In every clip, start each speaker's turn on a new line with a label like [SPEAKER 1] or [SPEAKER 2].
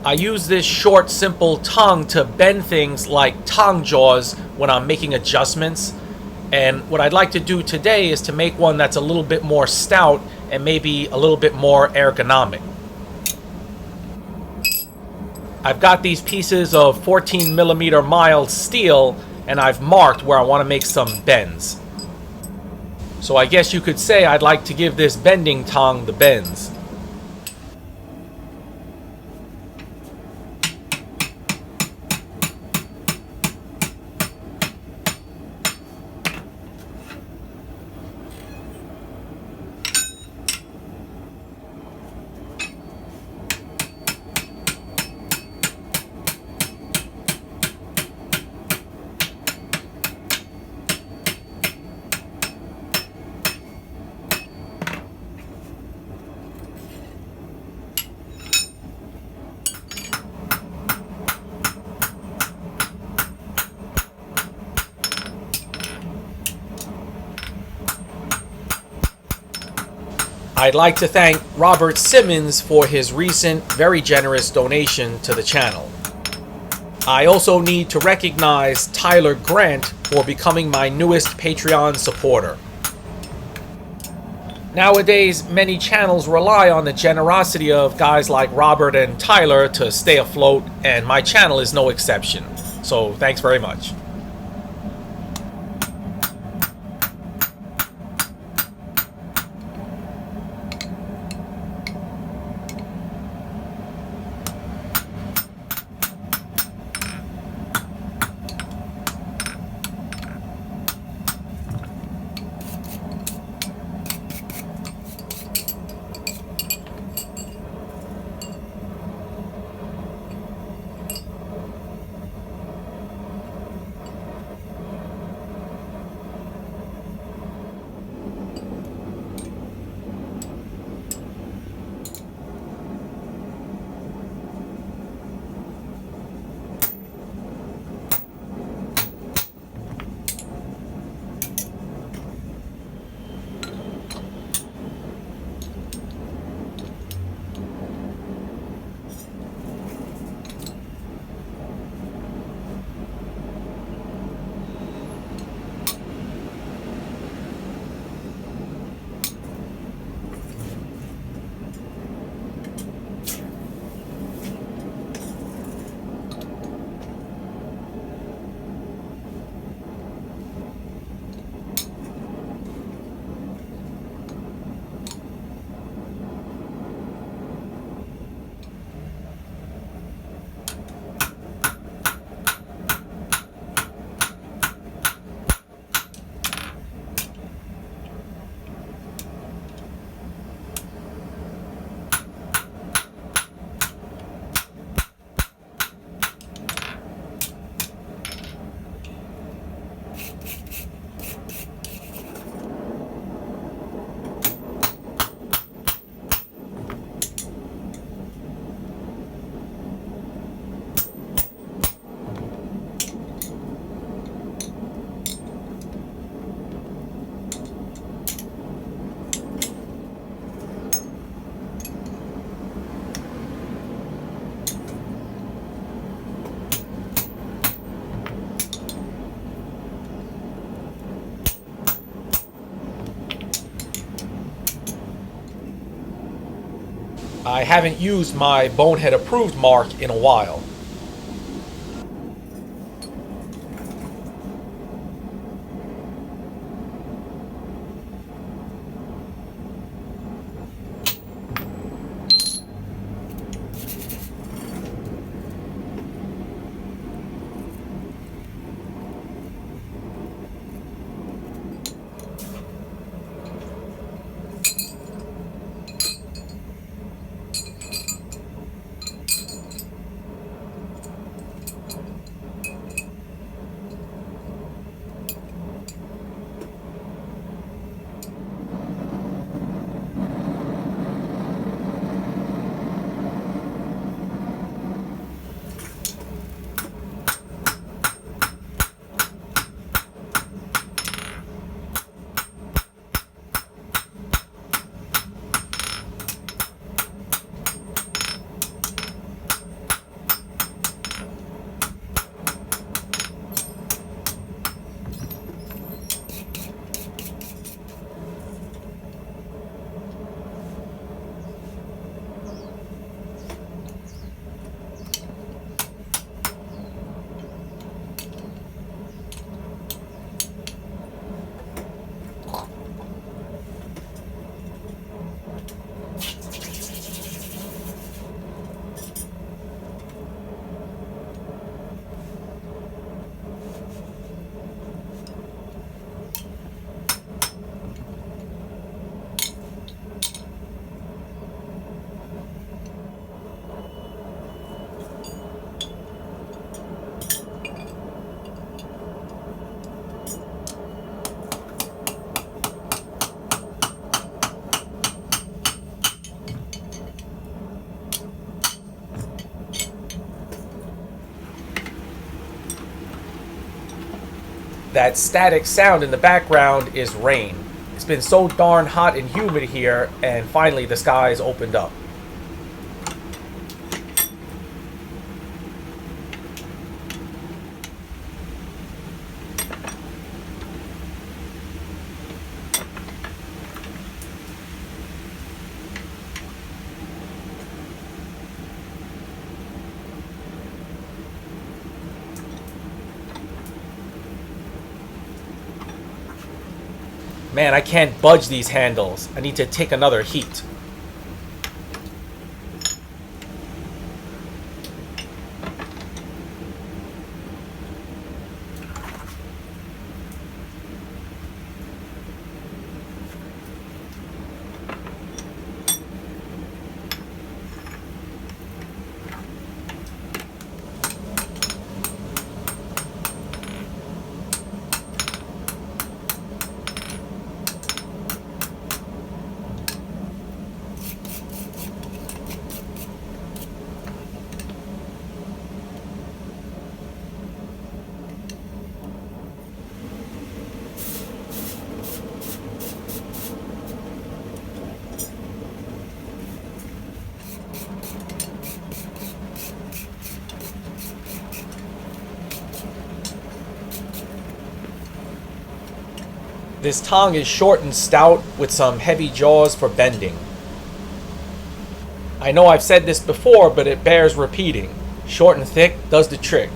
[SPEAKER 1] I use this short, simple tongue to bend things like tong jaws when I'm making adjustments. And what I'd like to do today is to make one that's a little bit more stout and maybe a little bit more ergonomic. I've got these pieces of 14mm mild steel, and I've marked where I want to make some bends. So I guess you could say I'd like to give this bending tong the bends. I'd like to thank Robert Simmons for his recent, very generous donation to the channel. I also need to recognize Tyler Grant for becoming my newest Patreon supporter. Nowadays, many channels rely on the generosity of guys like Robert and Tyler to stay afloat, and my channel is no exception. So thanks very much. I haven't used my Bonehead approved mark in a while. that static sound in the background is rain. It's been so darn hot and humid here, and finally the skies opened up. Man, I can't budge these handles. I need to take another heat. This tong is short and stout with some heavy jaws for bending. I know I've said this before, but it bears repeating. Short and thick does the trick.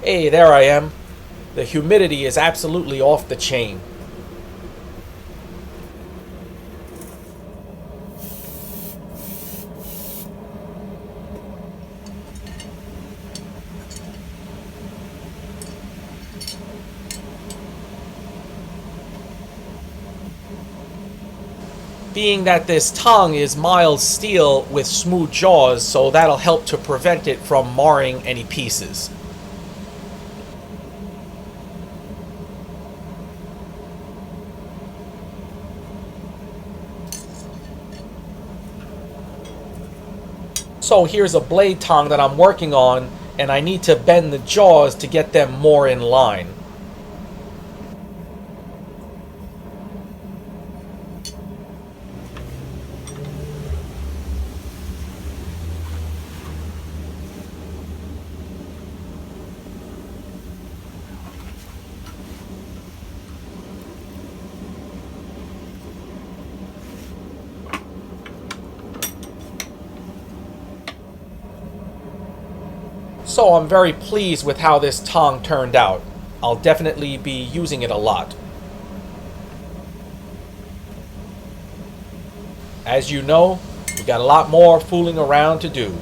[SPEAKER 1] Hey, there I am. The humidity is absolutely off the chain. Being that this tongue is mild steel with smooth jaws, so that'll help to prevent it from marring any pieces. So here's a blade tongue that I'm working on, and I need to bend the jaws to get them more in line. So I'm very pleased with how this tong turned out. I'll definitely be using it a lot. As you know, we got a lot more fooling around to do.